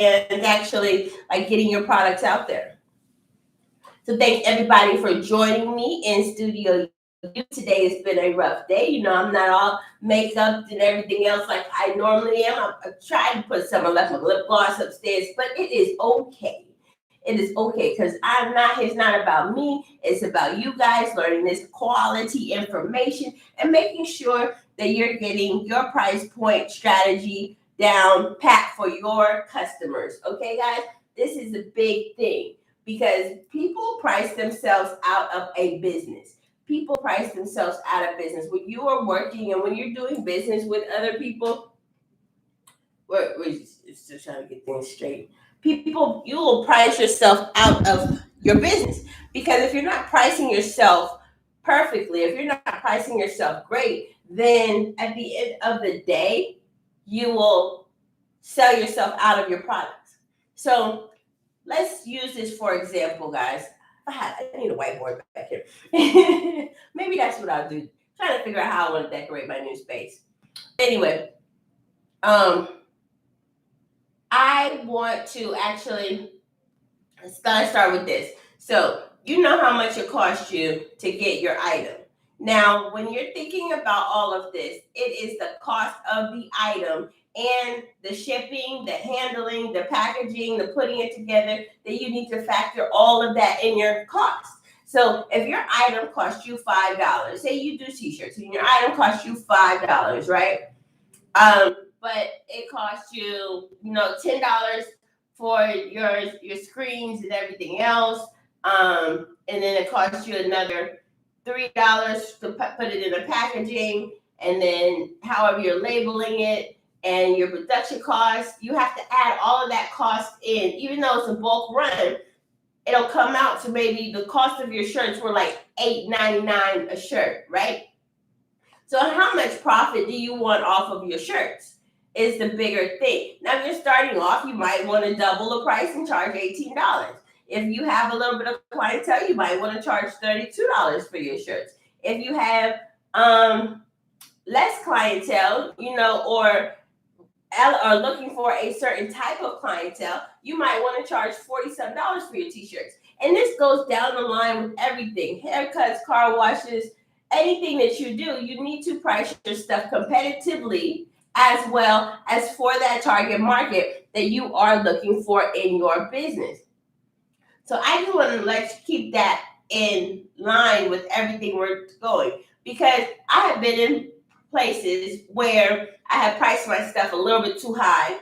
and actually like getting your products out there. So thanks everybody for joining me in Studio U. Today has been a rough day. You know, I'm not all makeup and everything else like I normally am. I tried to put some, I left my lip gloss upstairs, but it is okay. It is okay because it's not about me. It's about you guys learning this quality information and making sure that you're getting your price point strategy down pat for your customers. Okay, guys, this is a big thing because people price themselves out of a business. People price themselves out of business. When you are working and when you're doing business with other people, we're just trying to get things straight. People, you will price yourself out of your business because if you're not pricing yourself perfectly, if you're not pricing yourself great, then at the end of the day, you will sell yourself out of your products. So let's use this for example, guys. I need a whiteboard back here. Maybe that's what I'll do. Trying to figure out how I want to decorate my new space. Anyway, um, I want to actually start with this. So you know how much it costs you to get your item. Now, when you're thinking about all of this, it is the cost of the item and the shipping, the handling, the packaging, the putting it together, that you need to factor all of that in your cost. So if your item costs you $5, say you do t-shirts and your item costs you $5, right? But it costs you, $10 for your screens and everything else. And then it costs you another $3 to put it in the packaging, and then however you're labeling it and your production costs, you have to add all of that cost in. Even though it's a bulk run, it'll come out to maybe the cost of your shirts were like $8.99 a shirt, right? So how much profit do you want off of your shirts is the bigger thing. Now, if you're starting off, you might want to double the price and charge $18. If you have a little bit of clientele, you might want to charge $32 for your shirts. If you have less clientele, or looking for a certain type of clientele, you might want to charge $47 for your t-shirts. And this goes down the line with everything: haircuts, car washes, anything that you do. You need to price your stuff competitively as well as for that target market that you are looking for in your business. So I just want to let you keep that in line with everything we're going, because I have been in places where I have priced my stuff a little bit too high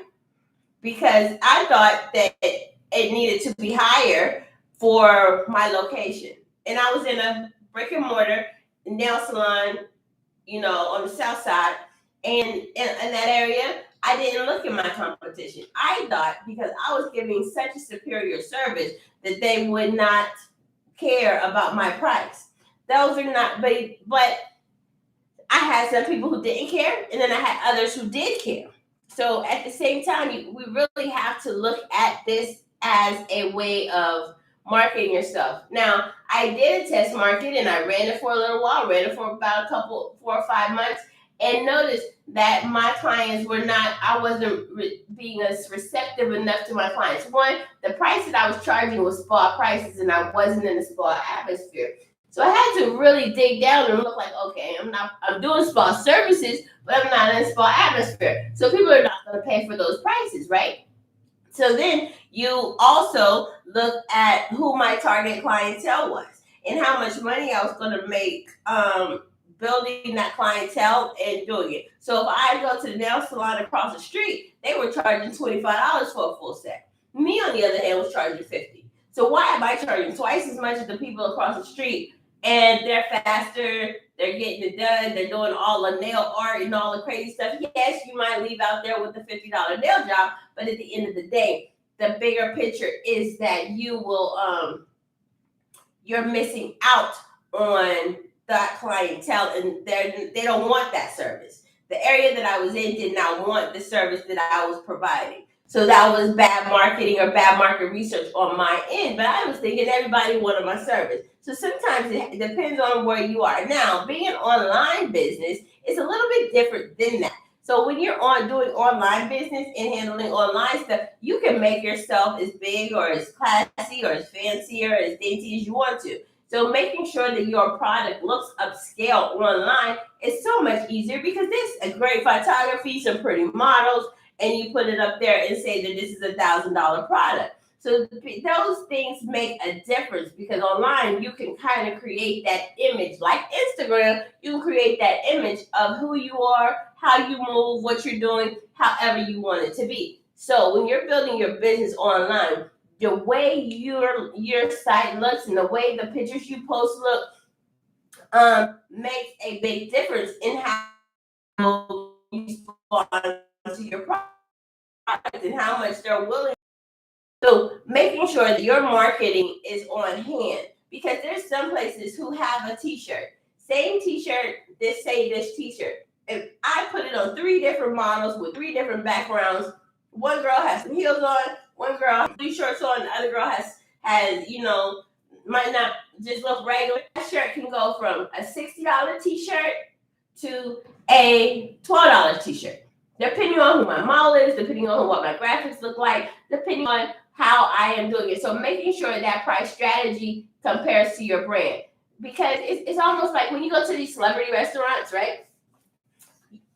because I thought that it needed to be higher for my location. And I was in a brick and mortar nail salon, on the south side. And in that area, I didn't look at my competition. I thought because I was giving such a superior service that they would not care about my price. Those are not, but I had some people who didn't care, and then I had others who did care. So at the same time, we really have to look at this as a way of marketing yourself. Now, I did a test market and I ran it for a little while, ran it for about 4 or 5 months, and noticed that my clients were not, I wasn't being as receptive enough to my clients. One, the price that I was charging was spa prices and I wasn't in the spa atmosphere. So I had to really dig down and look like, okay, I'm doing spa services, but I'm not in a spa atmosphere. So people are not going to pay for those prices, right? So then you also look at who my target clientele was and how much money I was going to make building that clientele and doing it. So if I go to the nail salon across the street, they were charging $25 for a full set. Me, on the other hand, was charging $50. So why am I charging twice as much as the people across the street? And they're faster, they're getting it done, they're doing all the nail art and all the crazy stuff. Yes, you might leave out there with the $50 nail job, but at the end of the day, the bigger picture is that you will you're missing out on that clientele, and they don't want that service. The area that I was in did not want the service that I was providing. So that was bad marketing or bad market research on my end. But I was thinking everybody wanted my service. So sometimes it depends on where you are. Now, being an online business is a little bit different than that. So when you're doing online business and handling online stuff, you can make yourself as big or as classy or as fancy or as dainty as you want to. So making sure that your product looks upscale online is so much easier because this is a great photography, some pretty models, and you put it up there and say that this is $1,000 product. So those things make a difference because online you can kind of create that image. Like Instagram, you can create that image of who you are, how you move, what you're doing, however you want it to be. So when you're building your business online, the way your site looks and the way the pictures you post look makes a big difference in how you respond to your product and how much they're willing. So making sure that your marketing is on hand because there's some places who have a t-shirt, same t-shirt, this t-shirt. If I put it on 3 different models with 3 different backgrounds, one girl has some heels on, one girl has 3 shorts on, the other girl has might not just look regular. That shirt can go from a $60 t-shirt to a $12 t-shirt, depending on who my model is, depending on what my graphics look like, depending on how I am doing it. So making sure that price strategy compares to your brand. Because it's almost like when you go to these celebrity restaurants, right?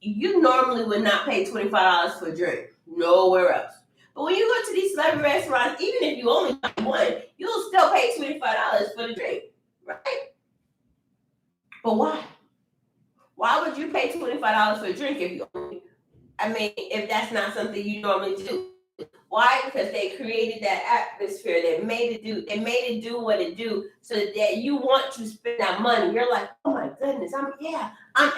You normally would not pay $25 for a drink nowhere else. But when you go to these celebrity restaurants, even if you only buy one, you'll still pay $25 for the drink, right? But why? Why would you pay $25 for a drink if that's not something you normally do? Why? Because they created that atmosphere. They made it do what it do, so that you want to spend that money. You're like, oh my goodness, I'm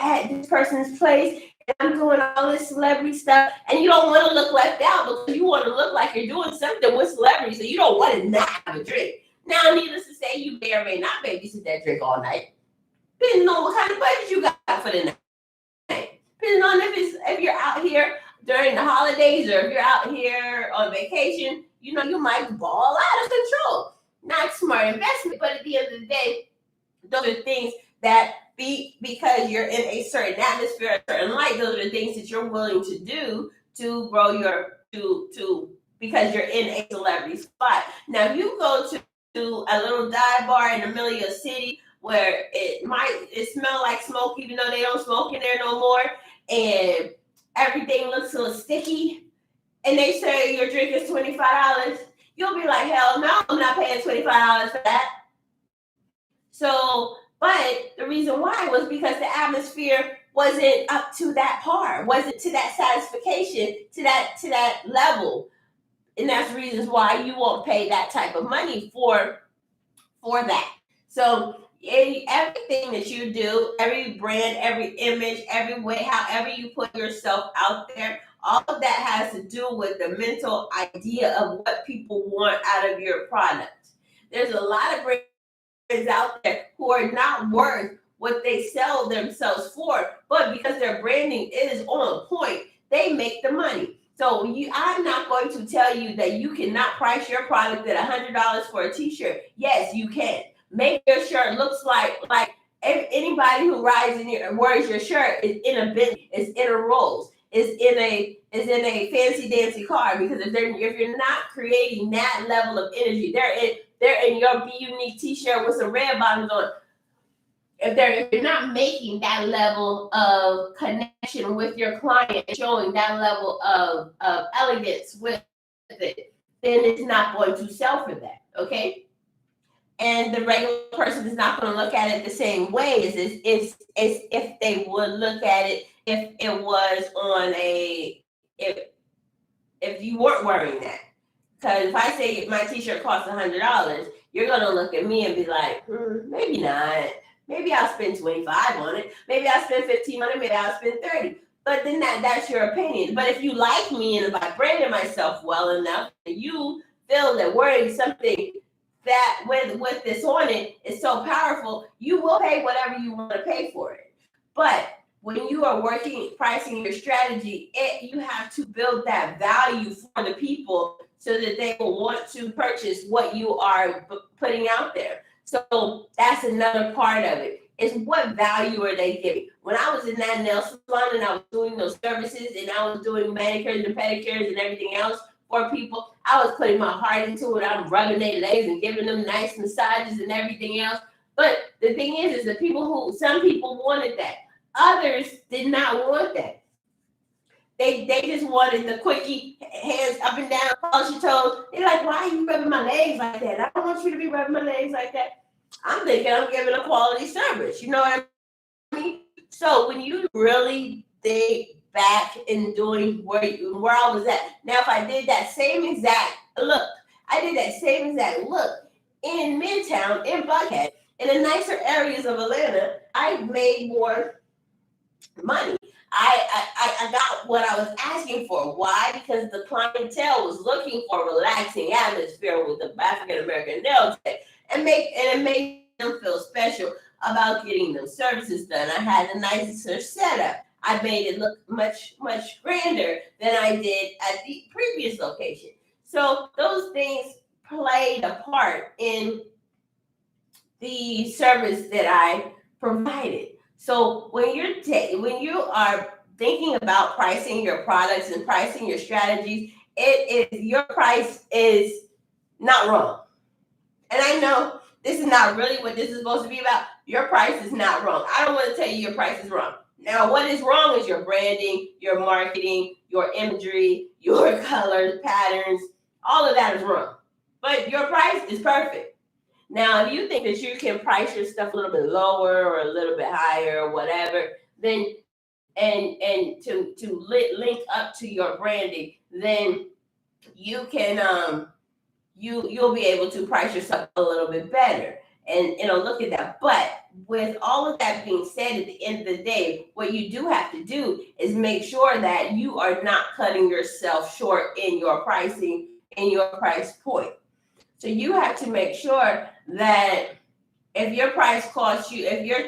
at this person's place and I'm doing all this celebrity stuff, and you don't want to look left out because you want to look like you're doing something with celebrities, so you don't want to not have a drink. Now, needless to say, you may or may not babysit that drink all night, depending on what kind of budget you got for the night. Depending on if you're out here during the holidays or if you're out here on vacation, you might ball out of control. Not smart investment, but at the end of the day, those are things that because you're in a certain atmosphere, a certain light, those are the things that you're willing to do to grow because you're in a celebrity spot. Now, if you go to a little dive bar in the middle of your city where it smell like smoke, even though they don't smoke in there no more, and everything looks a little sticky, and they say your drink is $25, you'll be like, hell no, I'm not paying $25 for that. So, but the reason why was because the atmosphere wasn't up to that par, wasn't to that satisfaction, to that level. And that's reasons why you won't pay that type of money for that. So everything that you do, every brand, every image, every way, however you put yourself out there, all of that has to do with the mental idea of what people want out of your product. There's a lot of brands out there who are not worth what they sell themselves for, but because their branding is on point, they make the money. So I'm not going to tell you that you cannot price your product at $100 for a t-shirt. Yes, you can. Make your shirt looks like anybody who wears your shirt is in a Bentley, is in a Rolls, is in a fancy dancy car. Because if you're not creating that level of energy, they're in your Be Unique t-shirt with some red bottoms on. If you're not making that level of connection with your client, showing that level of elegance with it, then it's not going to sell for that. Okay. And the regular person is not going to look at it the same way as if they would look at it if it was on if you weren't wearing that. Because if I say my t-shirt costs $100, you're going to look at me and be like, maybe not. Maybe I'll spend $25 on it. Maybe I'll spend $15 on it. Maybe I'll spend $30. But then that's your opinion. But if you like me and if I branded myself well enough, and you feel that wearing something that with this on it is so powerful, you will pay whatever you want to pay for it. But when you are pricing your strategy, you have to build that value for the people so that they will want to purchase what you are putting out there. So that's another part of it. is what value are they giving? When I was in that nail salon and I was doing those services and I was doing manicures and pedicures and everything else for people, I was putting my heart into it. I'm rubbing their legs and giving them nice massages and everything else. But the thing is the some people wanted that. Others did not want that. They just wanted the quickie, hands up and down, polish your toes. They're like, why are you rubbing my legs like that? I don't want you to be rubbing my legs like that. I'm thinking I'm giving a quality service. You know what I mean? So when you really think back in doing where I was at. Now, if I did that same exact look in Midtown, in Buckhead, in the nicer areas of Atlanta, I made more money. I got what I was asking for. Why? Because the clientele was looking for a relaxing atmosphere with the African American nail tech, and it made them feel special about getting those services done. I had a nicer setup. I made it look much grander than I did at the previous location. So those things played a part in the service that I provided. So when you are thinking about pricing your products and pricing your strategies, your price is not wrong. And I know this is not really what this is supposed to be about. Your price is not wrong. I don't want to tell you your price is wrong. Now, what is wrong is your branding, your marketing, your imagery, your colors, patterns. All of that is wrong. But your price is perfect. Now, if you think that you can price your stuff a little bit lower or a little bit higher or whatever, then and to link up to your branding, then you can you'll be able to price yourself a little bit better and look at that. But with all of that being said, at the end of the day, what you do have to do is make sure that you are not cutting yourself short in your pricing, in your price point. So you have to make sure that if your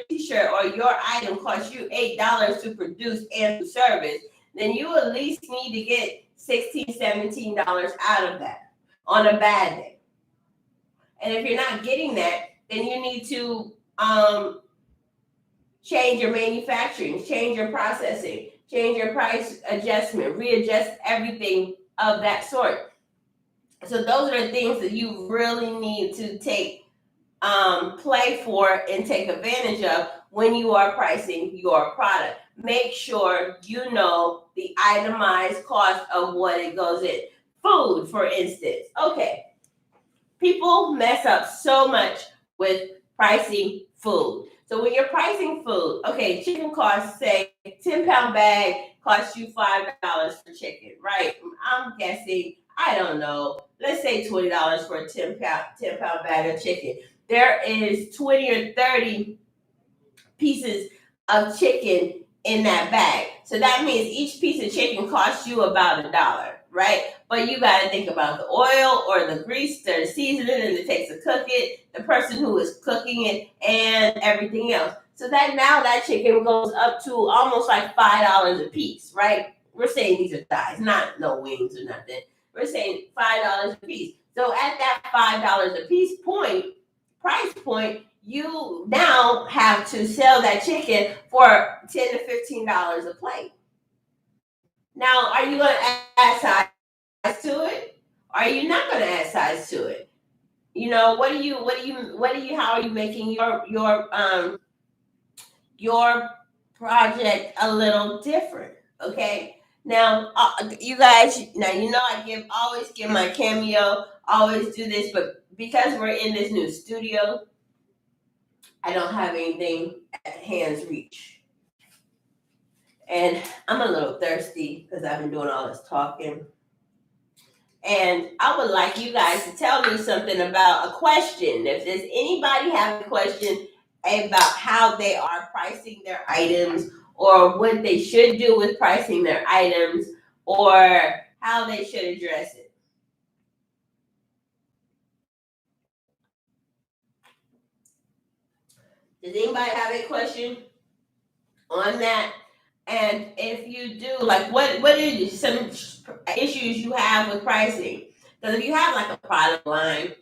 t-shirt or your item costs you $8 to produce and to service, then you at least need to get $16, $17 out of that on a bad day. And if you're not getting that, then you need to change your manufacturing, change your processing, change your price adjustment, readjust everything of that sort. So those are the things that you really need to play for and take advantage of when you are pricing your product. Make sure you know the itemized cost of what it goes in. Food, for instance. Okay, people mess up so much with pricing food. So when you're pricing food, okay, chicken costs, say, 10-pound bag costs you $5 for chicken, right? I'm guessing, I don't know, let's say $20 for a 10-pound bag of chicken. There is 20 or 30 pieces of chicken in that bag. So that means each piece of chicken costs you about $1, right? But you got to think about the oil or the grease or the seasoning and it takes to cook it, the person who is cooking it, and everything else. So that chicken goes up to almost like $5 a piece, right? We're saying these are thighs, not no wings or nothing. We're saying $5 a piece. So at that $5 a piece price point, you now have to sell that chicken for $10 to $15 a plate. Now, are you going to add size to it? Or are you not going to add size to it? How are you making your project a little different? Okay. Now, you guys, I always give my cameo, always do this, but because we're in this new studio, I don't have anything at hand's reach. And I'm a little thirsty because I've been doing all this talking. And I would like you guys to tell me something about a question. If there's anybody have a question about how they are pricing their items, or what they should do with pricing their items, or how they should address it. Does anybody have a question on that? And if you do, like, what are some issues you have with pricing? Because if you have like a product line,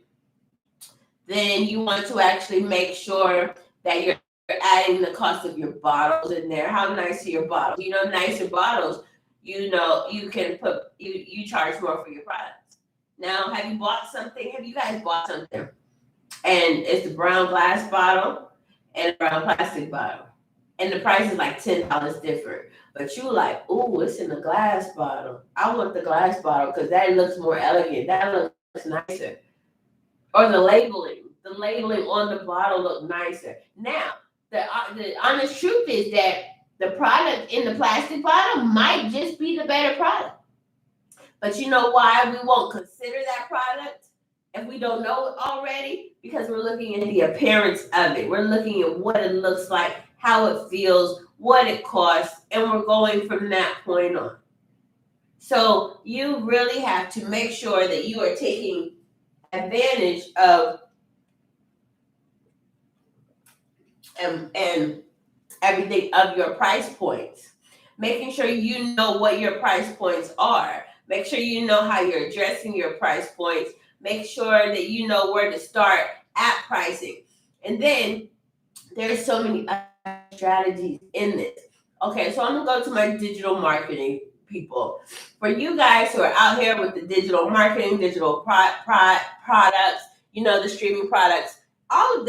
then you want to actually make sure that you're adding the cost of your bottles in there. How nice are your bottles? Nicer bottles, you can you charge more for your products. Now, have you bought something? Have you guys bought something? And it's the brown glass bottle and a brown plastic bottle. And the price is like $10 different. But you like, ooh, it's in the glass bottle. I want the glass bottle because that looks more elegant. That looks nicer. Or the labeling on the bottle look nicer. Now, the honest truth is that the product in the plastic bottle might just be the better product. But you know why we won't consider that product if we don't know it already? Because we're looking at the appearance of it. We're looking at what it looks like, how it feels, what it costs, and we're going from that point on. So you really have to make sure that you are taking advantage of and everything of your price points. Making sure you know what your price points are. Make sure you know how you're addressing your price points. Make sure that you know where to start at pricing. And then there's so many other strategies in this. Okay, so I'm going to go to my digital marketing people. For you guys who are out here with the digital marketing, digital products, the streaming products, all of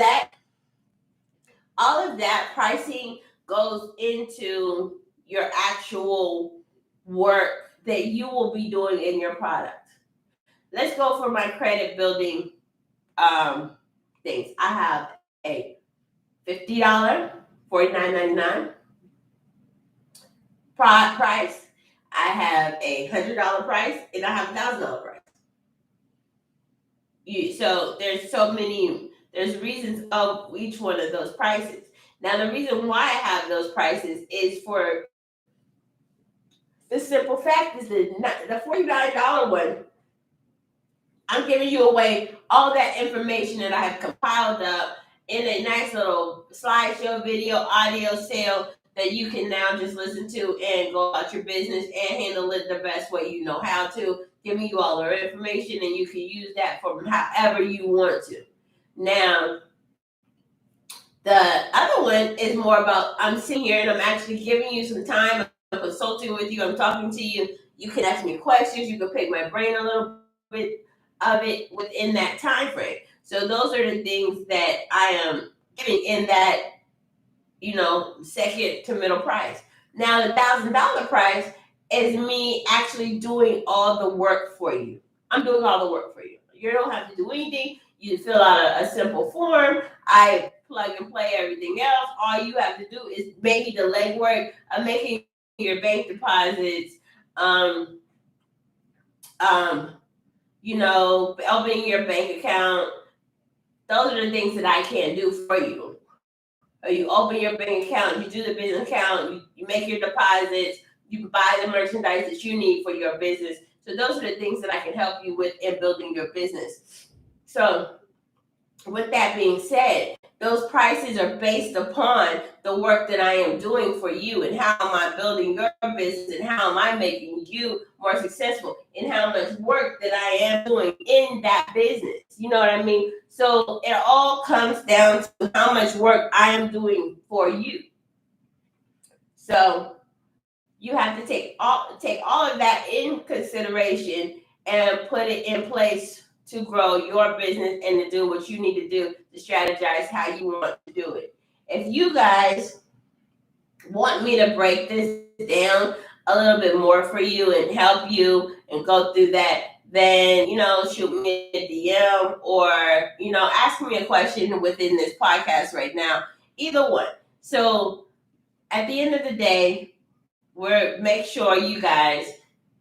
that pricing goes into your actual work that you will be doing in your product. Let's go for my credit building things. I have a $50, $49.99 price. I have a $100 price, and I have a $1,000 price. So there's reasons of each one of those prices. Now, the reason why I have those prices is for the simple fact is that the $49 one, I'm giving you away all that information that I have compiled up in a nice little slideshow, video, audio sale that you can now just listen to and go about your business and handle it the best way you know how to. Giving you all our information, and you can use that for however you want to. Now, the other one is more about I'm sitting here and I'm actually giving you some time. I'm consulting with you. I'm talking to you. You can ask me questions. You can pick my brain a little bit of it within that time frame. So those are the things that I am giving in that, second to middle price. Now, the $1,000 price is me actually doing all the work for you. I'm doing all the work for you. You don't have to do anything. You fill out a simple form. I plug and play everything else. All you have to do is maybe the legwork of making your bank deposits, opening your bank account. Those are the things that I can't do for you. Or you open your bank account, you do the business account, you make your deposits, you buy the merchandise that you need for your business. So those are the things that I can help you with in building your business. So with that being said, those prices are based upon the work that I am doing for you and how am I building your business and how am I making you more successful and how much work that I am doing in that business. You know what I mean? So it all comes down to how much work I am doing for you. So you have to take all of that in consideration and put it in place to grow your business and to do what you need to do to strategize how you want to do it. If you guys want me to break this down a little bit more for you and help you and go through that, then, shoot me a DM or, ask me a question within this podcast right now. Either one. So at the end of the day, make sure you guys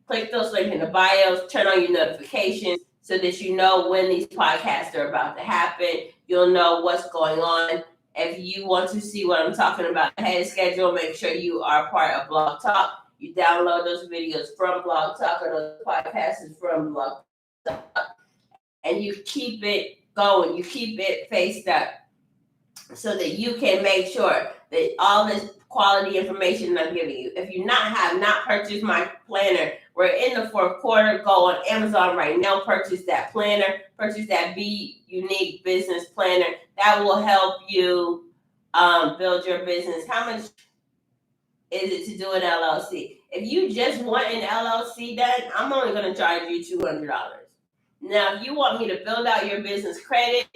click those links in the bios, turn on your notifications so that you know when these podcasts are about to happen. You'll know what's going on. If you want to see what I'm talking about ahead of schedule, make sure you are part of Blog Talk. You download those videos from Blog Talk or those podcasts from Blog Talk. And you keep it going. You keep it faced up so that you can make sure that all this quality information I'm giving you. If you have not purchased my planner, we're in the fourth quarter. Go on Amazon right now, purchase that planner, purchase that Be Unique Business Planner. That will help you build your business? How much is it to do an LLC? If you just want an LLC done, I'm only going to charge you $200. Now, if you want me to build out your business credit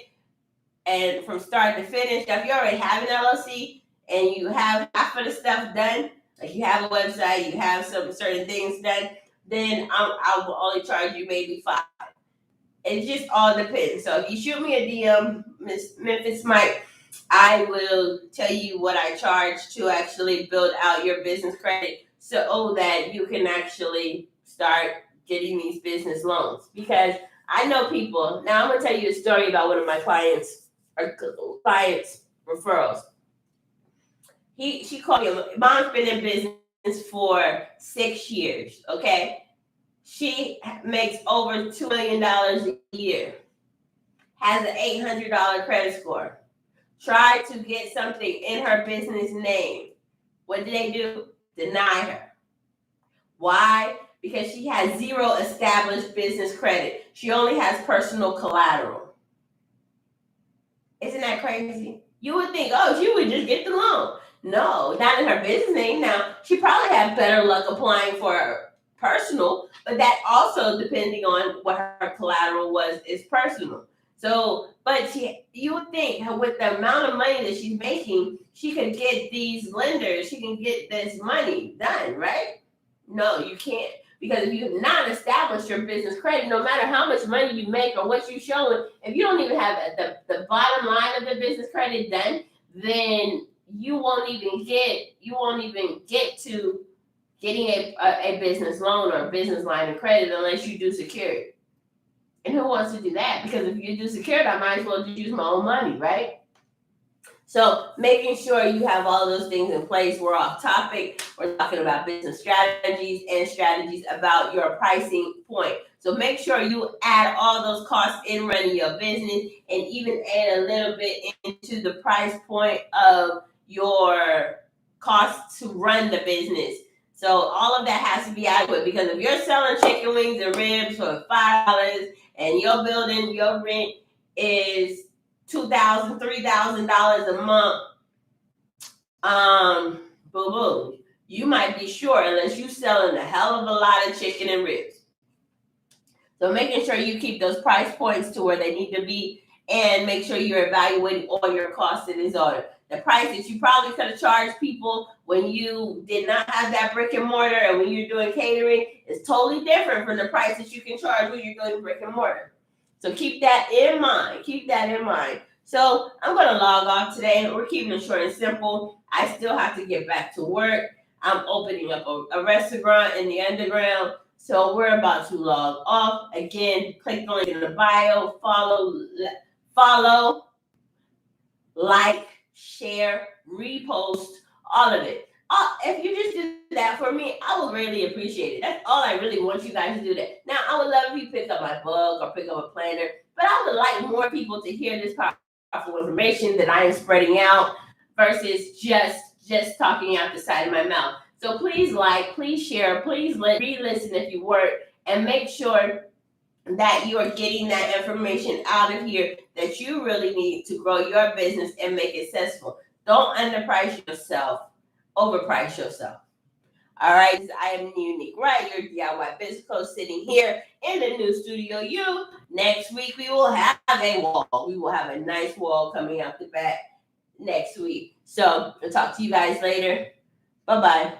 and from start to finish, if you already have an LLC and you have half of the stuff done, like you have a website, you have some certain things done, then I will only charge you maybe $5. It just all depends. So if you shoot me a DM, Miss Memphis Mike, I will tell you what I charge to actually build out your business credit so that you can actually start getting these business loans. Because I know people. Now I'm gonna tell you a story about one of my clients referrals. She called me. Mom's been in business for 6 years. Okay, she makes over $2 million a year. Has an $800 credit score. Tried to get something in her business name. What did they do? Deny her. Why? Because she has zero established business credit. She only has personal collateral. Isn't that crazy? You would think, oh, she would just get the loan. No, not in her business name. Now, she probably had better luck applying for personal, but that also, depending on what her collateral was, is personal. So, but you would think with the amount of money that she's making, she could get these lenders, she can get this money done, right? No, you can't. Because if you have not established your business credit, no matter how much money you make or what you're showing, if you don't even have the bottom line of the business credit done, then you won't even get to getting a business loan or a business line of credit unless you do secured. And who wants to do that? Because if you do secured, I might as well just use my own money, right? So making sure you have all those things in place. We're off topic. We're talking about business strategies and strategies about your pricing point. So make sure you add all those costs in running your business and even add a little bit into the price point of your costs to run the business. So all of that has to be adequate, because if you're selling chicken wings and ribs for $5 and your building, your rent is $2,000, $3,000 a month, boo-boo, you might be short unless you're selling a hell of a lot of chicken and ribs. So making sure you keep those price points to where they need to be, and make sure you're evaluating all your costs in this order. The price that you probably could have charged people when you did not have that brick and mortar and when you're doing catering is totally different from the price that you can charge when you're doing brick and mortar. So keep that in mind. Keep that in mind. So I'm going to log off today. We're keeping it short and simple. I still have to get back to work. I'm opening up a restaurant in the underground. So we're about to log off. Again, click on it in the bio. Follow, like, share, repost, all of it. If you just do that for me, I would really appreciate it. That's all I really want you guys to do. That. Now, I would love if you pick up my book or pick up a planner, but I would like more people to hear this powerful information that I am spreading out versus just talking out the side of my mouth. So please like, please share, please re-listen if you work, and make sure that you are getting that information out of here that you really need to grow your business and make it successful. Don't underprice yourself, overprice yourself. All right, I am Unique Wright, your DIY business coach, sitting here in the new Studio U. Next week, we will have a wall. We will have a nice wall coming out the back next week. So I'll talk to you guys later. Bye-bye.